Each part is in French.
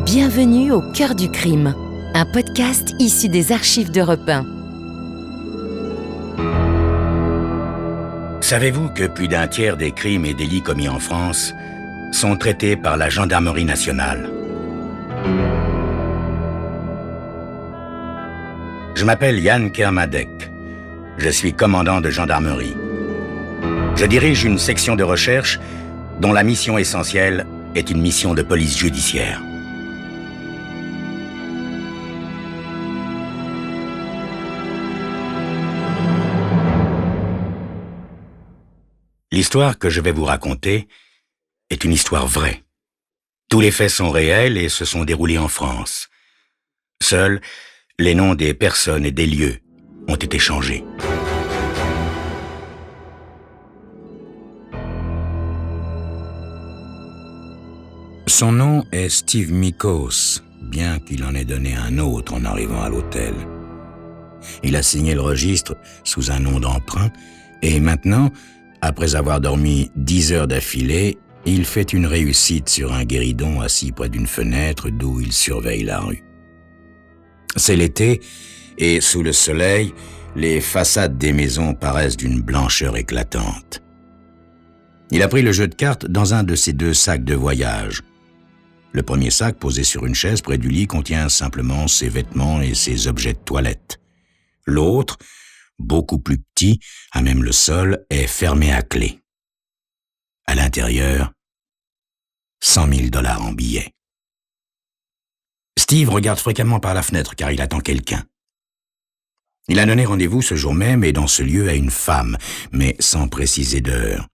Bienvenue au cœur du crime, un podcast issu des archives d'Europe 1. Savez-vous que plus d'un tiers des crimes et délits commis en France sont traités par la gendarmerie nationale? Je m'appelle Yann Kermadec. Je suis commandant de gendarmerie. Je dirige une section de recherche dont la mission essentielle est une mission de police judiciaire. L'histoire que je vais vous raconter est une histoire vraie. Tous les faits sont réels et se sont déroulés en France. Seuls, les noms des personnes et des lieux ont été changés. Son nom est Steve Mikos, bien qu'il en ait donné un autre en arrivant à l'hôtel. Il a signé le registre sous un nom d'emprunt et maintenant, après avoir dormi 10 heures d'affilée, il fait une réussite sur un guéridon assis près d'une fenêtre d'où il surveille la rue. C'est l'été et sous le soleil, les façades des maisons paraissent d'une blancheur éclatante. Il a pris le jeu de cartes dans un de ses 2 sacs de voyage. Le premier sac, posé sur une chaise près du lit, contient simplement ses vêtements et ses objets de toilette. L'autre, beaucoup plus petit, à même le sol, est fermé à clé. À l'intérieur, $100 000 en billets. Steve regarde fréquemment par la fenêtre car il attend quelqu'un. Il a donné rendez-vous ce jour même et dans ce lieu à une femme, mais sans préciser d'heure.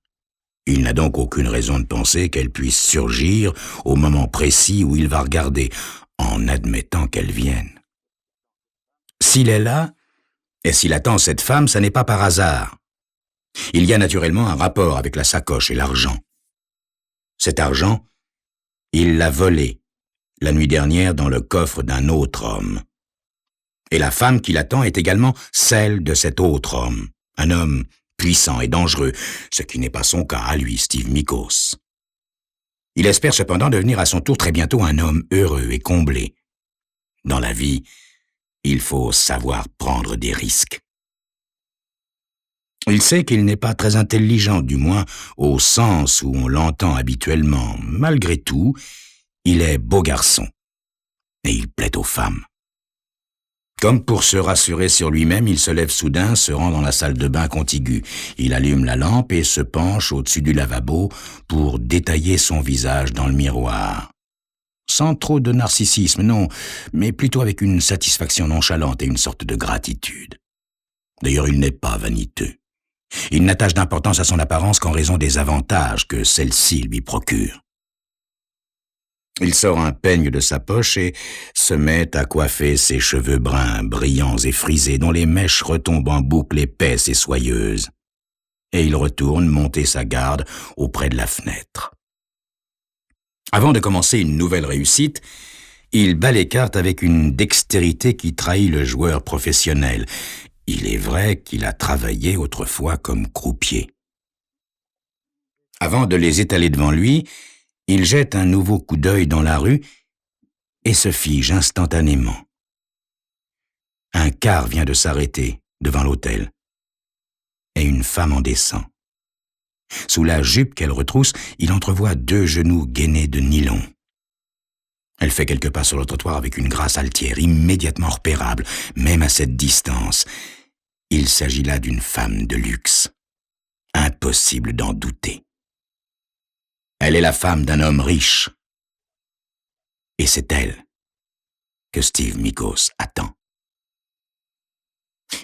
Il n'a donc aucune raison de penser qu'elle puisse surgir au moment précis où il va regarder, en admettant qu'elle vienne. S'il est là, et s'il attend cette femme, ça n'est pas par hasard. Il y a naturellement un rapport avec la sacoche et l'argent. Cet argent, il l'a volé la nuit dernière dans le coffre d'un autre homme. Et la femme qui l'attend est également celle de cet autre homme, un homme puissant et dangereux, ce qui n'est pas son cas à lui, Steve Mikos. Il espère cependant devenir à son tour très bientôt un homme heureux et comblé. Dans la vie, il faut savoir prendre des risques. Il sait qu'il n'est pas très intelligent, du moins au sens où on l'entend habituellement. Malgré tout, il est beau garçon et il plaît aux femmes. Comme pour se rassurer sur lui-même, il se lève soudain, se rend dans la salle de bain contiguë. Il allume la lampe et se penche au-dessus du lavabo pour détailler son visage dans le miroir. Sans trop de narcissisme, non, mais plutôt avec une satisfaction nonchalante et une sorte de gratitude. D'ailleurs, il n'est pas vaniteux. Il n'attache d'importance à son apparence qu'en raison des avantages que celle-ci lui procure. Il sort un peigne de sa poche et se met à coiffer ses cheveux bruns, brillants et frisés, dont les mèches retombent en boucles épaisses et soyeuses. Et il retourne monter sa garde auprès de la fenêtre. Avant de commencer une nouvelle réussite, il bat les cartes avec une dextérité qui trahit le joueur professionnel. Il est vrai qu'il a travaillé autrefois comme croupier. Avant de les étaler devant lui, il jette un nouveau coup d'œil dans la rue et se fige instantanément. Un car vient de s'arrêter devant l'hôtel et une femme en descend. Sous la jupe qu'elle retrousse, il entrevoit 2 genoux gainés de nylon. Elle fait quelques pas sur le trottoir avec une grâce altière, immédiatement repérable, même à cette distance. Il s'agit là d'une femme de luxe. Impossible d'en douter. Elle est la femme d'un homme riche. Et c'est elle que Steve Mikos attend.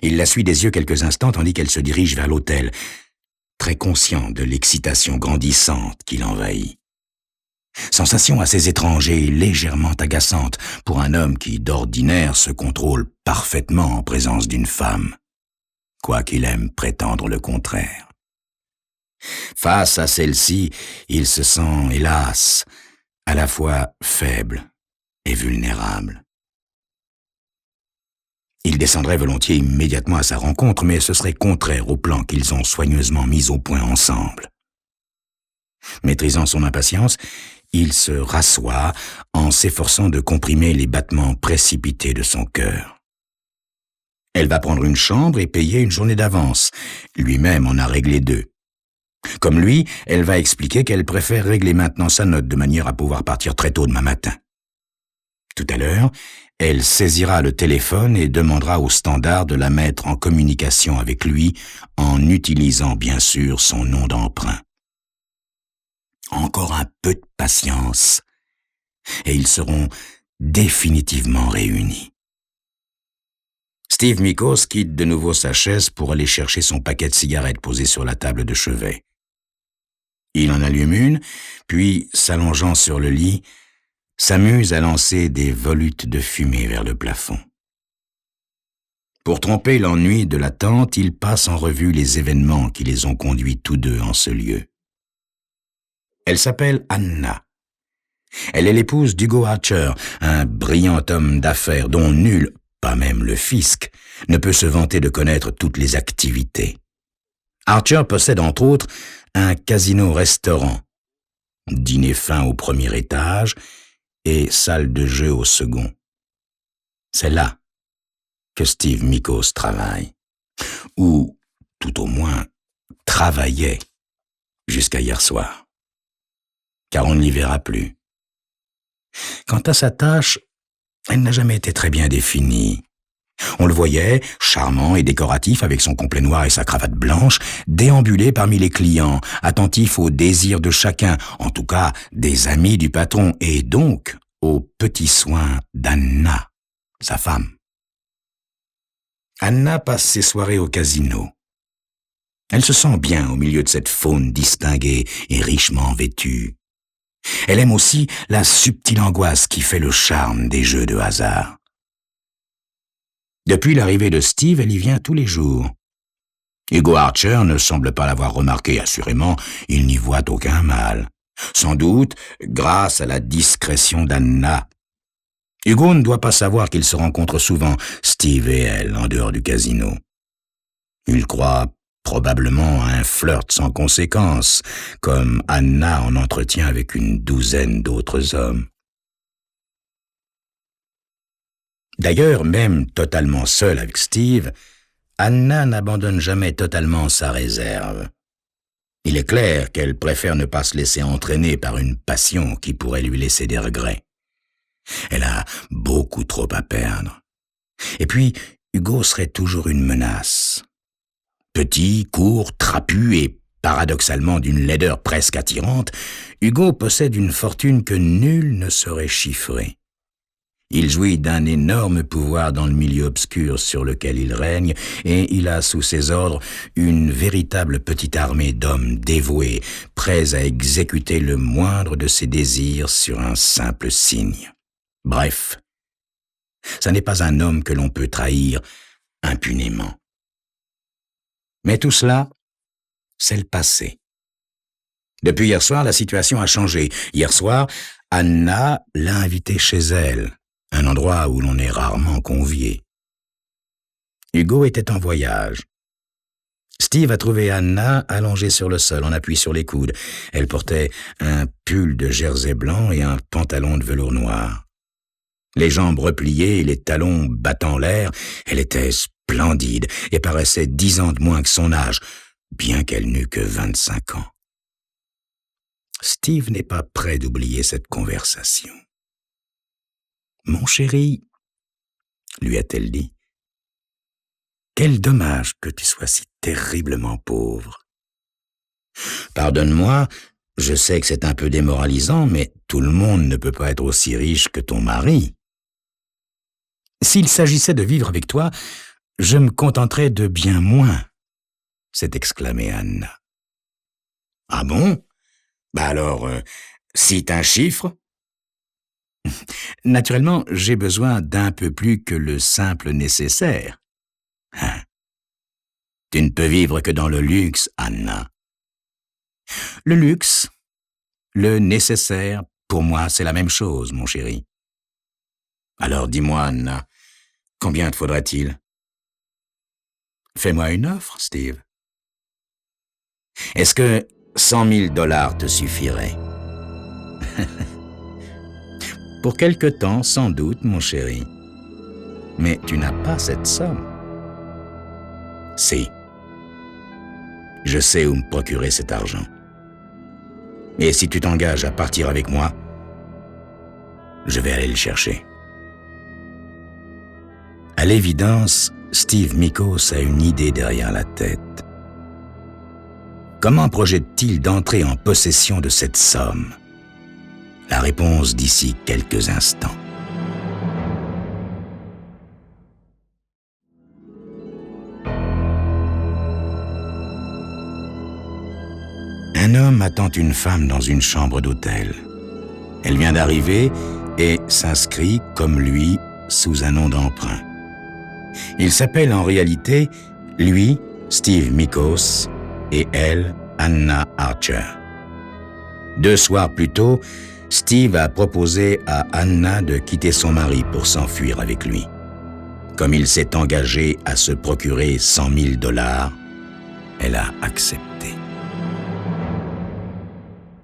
Il la suit des yeux quelques instants tandis qu'elle se dirige vers l'hôtel, très conscient de l'excitation grandissante qui l'envahit. Sensation assez étrange et légèrement agaçante pour un homme qui, d'ordinaire, se contrôle parfaitement en présence d'une femme, quoiqu'il aime prétendre le contraire. Face à celle-ci, il se sent, hélas, à la fois faible et vulnérable. Il descendrait volontiers immédiatement à sa rencontre, mais ce serait contraire au plan qu'ils ont soigneusement mis au point ensemble. Maîtrisant son impatience, il se rassoit en s'efforçant de comprimer les battements précipités de son cœur. Elle va prendre une chambre et payer une journée d'avance. Lui-même en a réglé 2. Comme lui, elle va expliquer qu'elle préfère régler maintenant sa note de manière à pouvoir partir très tôt demain matin. Tout à l'heure, elle saisira le téléphone et demandera au standard de la mettre en communication avec lui en utilisant bien sûr son nom d'emprunt. Encore un peu de patience et ils seront définitivement réunis. Steve Mikos quitte de nouveau sa chaise pour aller chercher son paquet de cigarettes posé sur la table de chevet. Il en allume une, puis, s'allongeant sur le lit, s'amuse à lancer des volutes de fumée vers le plafond. Pour tromper l'ennui de l'attente, il passe en revue les événements qui les ont conduits tous deux en ce lieu. Elle s'appelle Anna. Elle est l'épouse d'Hugo Archer, un brillant homme d'affaires dont nul, pas même le fisc, ne peut se vanter de connaître toutes les activités. Archer possède entre autres un casino-restaurant, dîner fin au premier étage et salle de jeu au second. C'est là que Steve Mikos travaille, ou tout au moins travaillait jusqu'à hier soir, car on ne l'y verra plus. Quant à sa tâche, elle n'a jamais été très bien définie. On le voyait, charmant et décoratif avec son complet noir et sa cravate blanche, déambuler parmi les clients, attentif aux désirs de chacun, en tout cas des amis du patron, et donc aux petits soins d'Anna, sa femme. Anna passe ses soirées au casino. Elle se sent bien au milieu de cette faune distinguée et richement vêtue. Elle aime aussi la subtile angoisse qui fait le charme des jeux de hasard. Depuis l'arrivée de Steve, elle y vient tous les jours. Hugo Archer ne semble pas l'avoir remarqué, assurément, il n'y voit aucun mal. Sans doute, grâce à la discrétion d'Anna. Hugo ne doit pas savoir qu'ils se rencontrent souvent, Steve et elle, en dehors du casino. Il croit probablement à un flirt sans conséquence, comme Anna en entretient avec une douzaine d'autres hommes. D'ailleurs, même totalement seule avec Steve, Anna n'abandonne jamais totalement sa réserve. Il est clair qu'elle préfère ne pas se laisser entraîner par une passion qui pourrait lui laisser des regrets. Elle a beaucoup trop à perdre. Et puis, Hugo serait toujours une menace. Petit, court, trapu et paradoxalement d'une laideur presque attirante, Hugo possède une fortune que nul ne saurait chiffrer. Il jouit d'un énorme pouvoir dans le milieu obscur sur lequel il règne et il a sous ses ordres une véritable petite armée d'hommes dévoués, prêts à exécuter le moindre de ses désirs sur un simple signe. Bref, ça n'est pas un homme que l'on peut trahir impunément. Mais tout cela, c'est le passé. Depuis hier soir, la situation a changé. Hier soir, Anna l'a invité chez elle. Un endroit où l'on est rarement convié. Hugo était en voyage. Steve a trouvé Anna allongée sur le sol, en appui sur les coudes. Elle portait un pull de jersey blanc et un pantalon de velours noir. Les jambes repliées et les talons battant l'air, elle était splendide et paraissait 10 ans de moins que son âge, bien qu'elle n'eût que 25 ans. Steve n'est pas prêt d'oublier cette conversation. « Mon chéri, lui a-t-elle dit, quel dommage que tu sois si terriblement pauvre. Pardonne-moi, je sais que c'est un peu démoralisant, mais tout le monde ne peut pas être aussi riche que ton mari. S'il s'agissait de vivre avec toi, je me contenterais de bien moins, s'est exclamée Anna. Ah bon? Alors, cite un chiffre. Naturellement, j'ai besoin d'un peu plus que le simple nécessaire. Tu ne peux vivre que dans le luxe, Anna. Le luxe, le nécessaire, pour moi, c'est la même chose, mon chéri. Alors dis-moi, Anna, combien te faudrait-il? Fais-moi une offre, Steve. Est-ce que $100 000 te suffirait? Pour quelque temps, sans doute, mon chéri. Mais tu n'as pas cette somme. Si. Je sais où me procurer cet argent. Et si tu t'engages à partir avec moi, je vais aller le chercher. À l'évidence, Steve Mikos a une idée derrière la tête. Comment projette-t-il d'entrer en possession de cette somme? La réponse d'ici quelques instants. Un homme attend une femme dans une chambre d'hôtel. Elle vient d'arriver et s'inscrit, comme lui, sous un nom d'emprunt. Il s'appelle en réalité, lui, Steve Mikos, et elle, Anna Archer. 2 soirs plus tôt, Steve a proposé à Anna de quitter son mari pour s'enfuir avec lui. Comme il s'est engagé à se procurer $100,000, elle a accepté.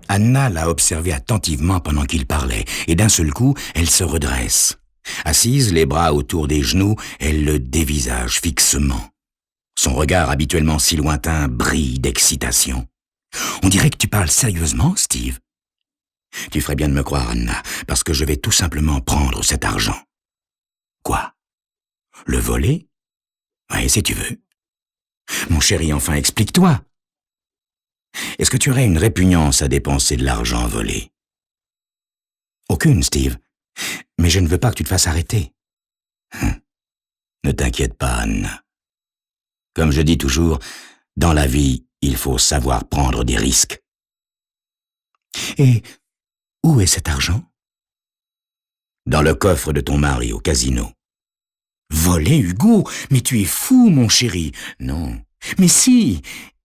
Anna l'a observé attentivement pendant qu'il parlait, et d'un seul coup, elle se redresse. Assise, les bras autour des genoux, elle le dévisage fixement. Son regard habituellement si lointain brille d'excitation. « On dirait que tu parles sérieusement, Steve. » « Tu ferais bien de me croire, Anna, parce que je vais tout simplement prendre cet argent. »« Quoi? Le voler? Oui, si tu veux. »« Mon chéri, enfin, explique-toi. Est-ce que tu aurais une répugnance à dépenser de l'argent volé? »« Aucune, Steve. Mais je ne veux pas que tu te fasses arrêter. » Ne t'inquiète pas, Anna. Comme je dis toujours, dans la vie, il faut savoir prendre des risques. Et où est cet argent? Dans le coffre de ton mari au casino. Voler, Hugo? Mais tu es fou, mon chéri. Non. Mais si,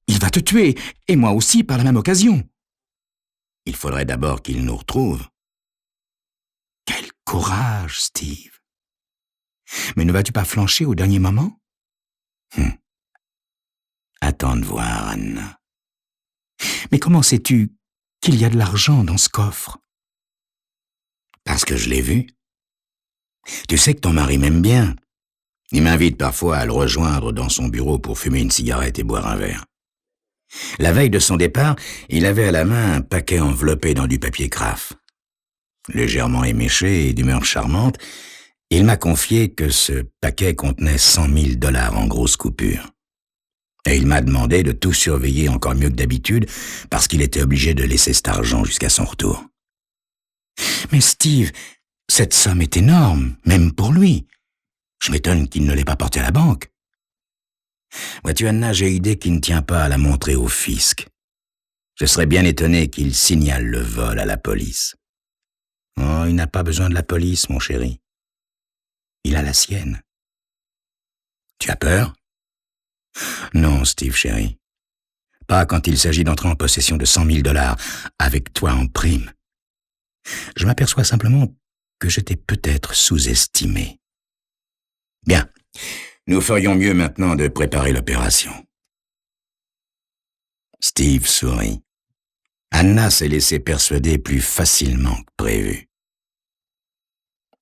il va te tuer, et moi aussi par la même occasion. Il faudrait d'abord qu'il nous retrouve. Quel courage, Steve. Mais ne vas-tu pas flancher au dernier moment? Attends de voir, Anna. Mais comment sais-tu qu'il y a de l'argent dans ce coffre? Parce que je l'ai vu. Tu sais que ton mari m'aime bien. Il m'invite parfois à le rejoindre dans son bureau pour fumer une cigarette et boire un verre. La veille de son départ, il avait à la main un paquet enveloppé dans du papier craft. Légèrement éméché et d'humeur charmante, il m'a confié que ce paquet contenait $100,000 en grosses coupures. Et il m'a demandé de tout surveiller encore mieux que d'habitude parce qu'il était obligé de laisser cet argent jusqu'à son retour. Mais Steve, cette somme est énorme, même pour lui. Je m'étonne qu'il ne l'ait pas portée à la banque. Vois-tu, Anna, j'ai idée qu'il ne tient pas à la montrer au fisc. Je serais bien étonné qu'il signale le vol à la police. Oh, il n'a pas besoin de la police, mon chéri. Il a la sienne. Tu as peur? Non, Steve, chéri. Pas quand il s'agit d'entrer en possession de $100,000 avec toi en prime. Je m'aperçois simplement que je t'ai peut-être sous-estimé. Bien, nous ferions mieux maintenant de préparer l'opération. Steve sourit. Anna s'est laissée persuader plus facilement que prévu.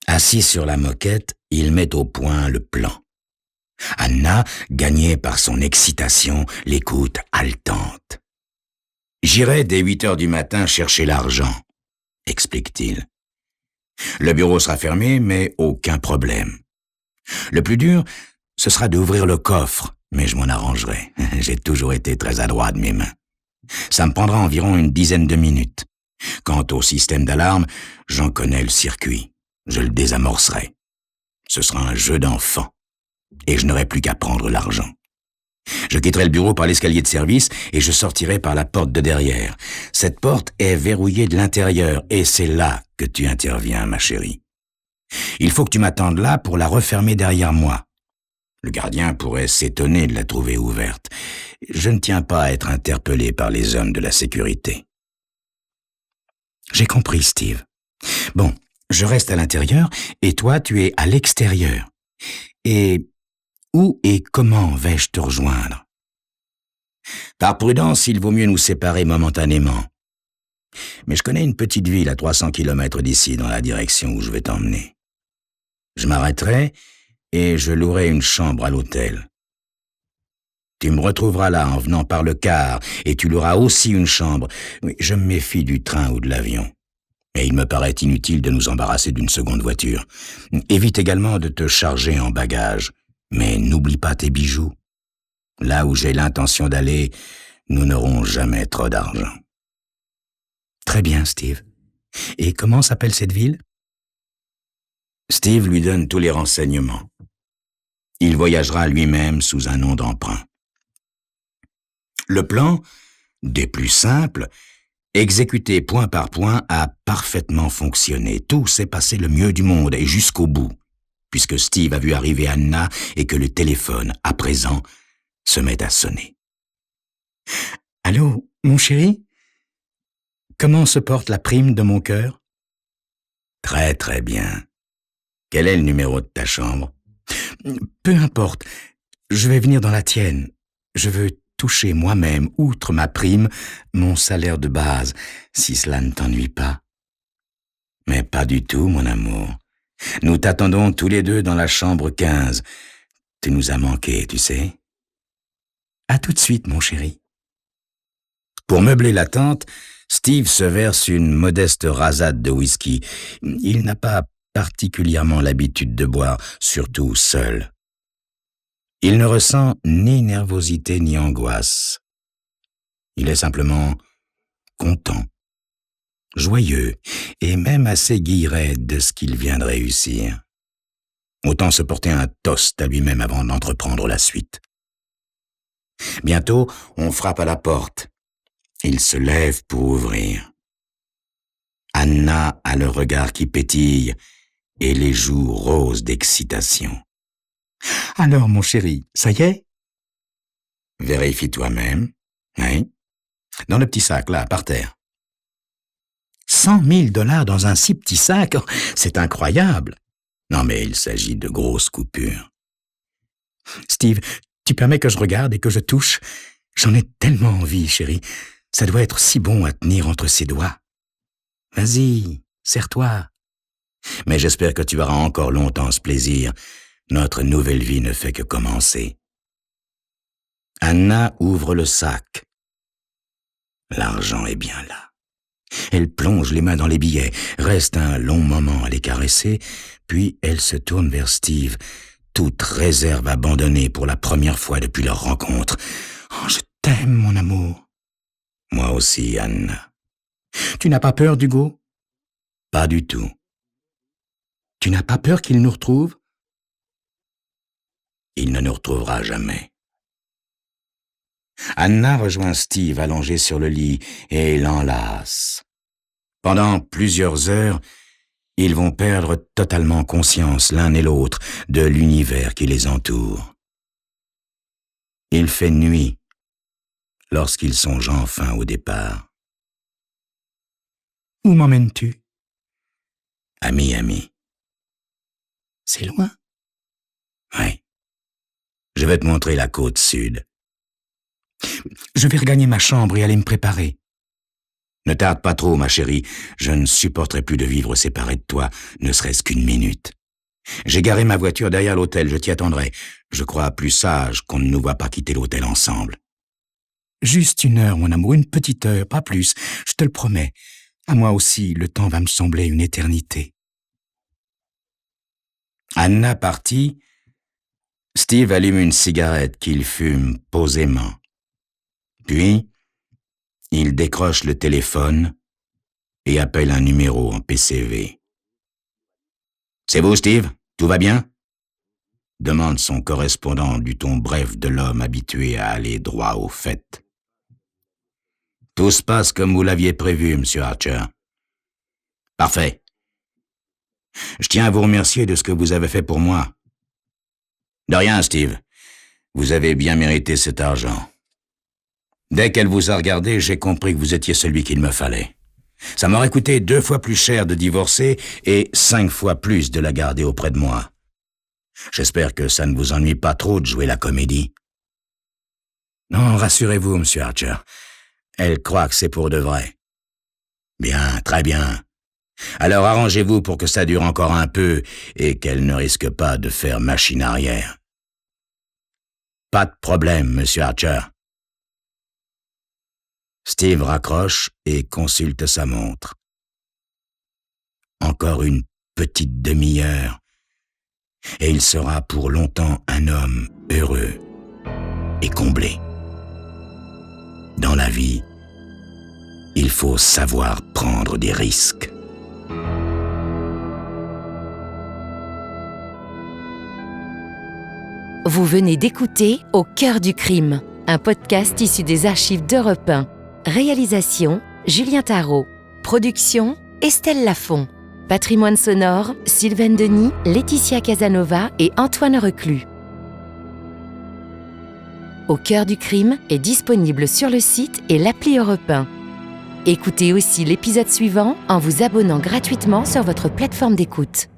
Assis sur la moquette, il met au point le plan. Anna, gagnée par son excitation, l'écoute haletante. « J'irai dès 8 heures du matin chercher l'argent, » explique-t-il. « Le bureau sera fermé, mais aucun problème. Le plus dur, ce sera d'ouvrir le coffre, mais je m'en arrangerai. J'ai toujours été très adroit de mes mains. Ça me prendra environ une dizaine de minutes. Quant au système d'alarme, j'en connais le circuit. Je le désamorcerai. Ce sera un jeu d'enfant. Et je n'aurai plus qu'à prendre l'argent. Je quitterai le bureau par l'escalier de service et je sortirai par la porte de derrière. Cette porte est verrouillée de l'intérieur et c'est là que tu interviens, ma chérie. Il faut que tu m'attendes là pour la refermer derrière moi. Le gardien pourrait s'étonner de la trouver ouverte. Je ne tiens pas à être interpellé par les hommes de la sécurité. J'ai compris, Steve. Bon, je reste à l'intérieur et toi, tu es à l'extérieur. Et où et comment vais-je te rejoindre? Par prudence, il vaut mieux nous séparer momentanément. Mais je connais une petite ville à 300 kilomètres d'ici, dans la direction où je vais t'emmener. Je m'arrêterai et je louerai une chambre à l'hôtel. Tu me retrouveras là en venant par le car et tu loueras aussi une chambre. Oui, je me méfie du train ou de l'avion. Et il me paraît inutile de nous embarrasser d'une seconde voiture. Évite également de te charger en bagages. Mais n'oublie pas tes bijoux. Là où j'ai l'intention d'aller, nous n'aurons jamais trop d'argent. Très bien, Steve. Et comment s'appelle cette ville? Steve lui donne tous les renseignements. Il voyagera lui-même sous un nom d'emprunt. Le plan, des plus simples, exécuté point par point, a parfaitement fonctionné. Tout s'est passé le mieux du monde et jusqu'au bout, puisque Steve a vu arriver Anna et que le téléphone, à présent, se met à sonner. « Allô, mon chéri? Comment se porte la prime de mon cœur? » « Très très bien. Quel est le numéro de ta chambre? » « Peu importe. Je vais venir dans la tienne. Je veux toucher moi-même, outre ma prime, mon salaire de base, si cela ne t'ennuie pas. » « Mais pas du tout, mon amour. Nous t'attendons tous les deux dans la chambre 15. Tu nous as manqué, tu sais. À tout de suite, mon chéri. » Pour meubler la tente, Steve se verse une modeste rasade de whisky. Il n'a pas particulièrement l'habitude de boire, surtout seul. Il ne ressent ni nervosité ni angoisse. Il est simplement content, joyeux et même assez guilleret de ce qu'il vient de réussir. Autant se porter un toast à lui-même avant d'entreprendre la suite. Bientôt, on frappe à la porte. Il se lève pour ouvrir. Anna a le regard qui pétille et les joues roses d'excitation. « Alors, mon chéri, ça y est? » « Vérifie toi-même. Oui. Dans le petit sac, là, par terre. 100 000 $ dans un si petit sac, c'est incroyable. Non, mais il s'agit de grosses coupures. Steve, tu permets que je regarde et que je touche? J'en ai tellement envie, chéri. Ça doit être si bon à tenir entre ses doigts. Vas-y, serre-toi. Mais j'espère que tu auras encore longtemps ce plaisir. Notre nouvelle vie ne fait que commencer. Anna ouvre le sac. L'argent est bien là. Elle plonge les mains dans les billets, reste un long moment à les caresser, puis elle se tourne vers Steve, toute réserve abandonnée pour la première fois depuis leur rencontre. « Oh, je t'aime, mon amour. »« Moi aussi, Anna. »« Tu n'as pas peur d'Hugo? »« Pas du tout. »« Tu n'as pas peur qu'il nous retrouve? »« Il ne nous retrouvera jamais. » Anna rejoint Steve allongé sur le lit et l'enlace. Pendant plusieurs heures, ils vont perdre totalement conscience l'un et l'autre de l'univers qui les entoure. Il fait nuit lorsqu'ils songent enfin au départ. « Où m'emmènes-tu? »« À Miami. »« C'est loin? »« Oui. Je vais te montrer la côte sud. » Je vais regagner ma chambre et aller me préparer. Ne tarde pas trop, ma chérie. Je ne supporterai plus de vivre séparé de toi, ne serait-ce qu'une minute. J'ai garé ma voiture derrière l'hôtel, je t'y attendrai. Je crois plus sage qu'on ne nous voit pas quitter l'hôtel ensemble. Juste 1 heure, mon amour, une petite heure, pas plus, je te le promets. À moi aussi, le temps va me sembler une éternité. Anna partie, Steve allume une cigarette qu'il fume posément. Puis, il décroche le téléphone et appelle un numéro en PCV. « C'est vous, Steve? Tout va bien? » demande son correspondant du ton bref de l'homme habitué à aller droit au fait. « Tout se passe comme vous l'aviez prévu, Monsieur Archer. »« Parfait. Je tiens à vous remercier de ce que vous avez fait pour moi. »« De rien, Steve. Vous avez bien mérité cet argent. » Dès qu'elle vous a regardé, j'ai compris que vous étiez celui qu'il me fallait. Ça m'aurait coûté 2 fois plus cher de divorcer et 5 fois plus de la garder auprès de moi. J'espère que ça ne vous ennuie pas trop de jouer la comédie. Non, rassurez-vous, Monsieur Archer. Elle croit que c'est pour de vrai. Bien, très bien. Alors arrangez-vous pour que ça dure encore un peu et qu'elle ne risque pas de faire machine arrière. Pas de problème, monsieur Archer. Steve raccroche et consulte sa montre. Encore une petite demi-heure, et il sera pour longtemps un homme heureux et comblé. Dans la vie, il faut savoir prendre des risques. Vous venez d'écouter Au cœur du crime, un podcast issu des archives d'Europe 1. Réalisation, Julien Tarot. Production, Estelle Lafont. Patrimoine sonore, Sylvain Denis, Laetitia Casanova et Antoine Reclus. Au cœur du crime est disponible sur le site et l'appli Europe 1. Écoutez aussi l'épisode suivant en vous abonnant gratuitement sur votre plateforme d'écoute.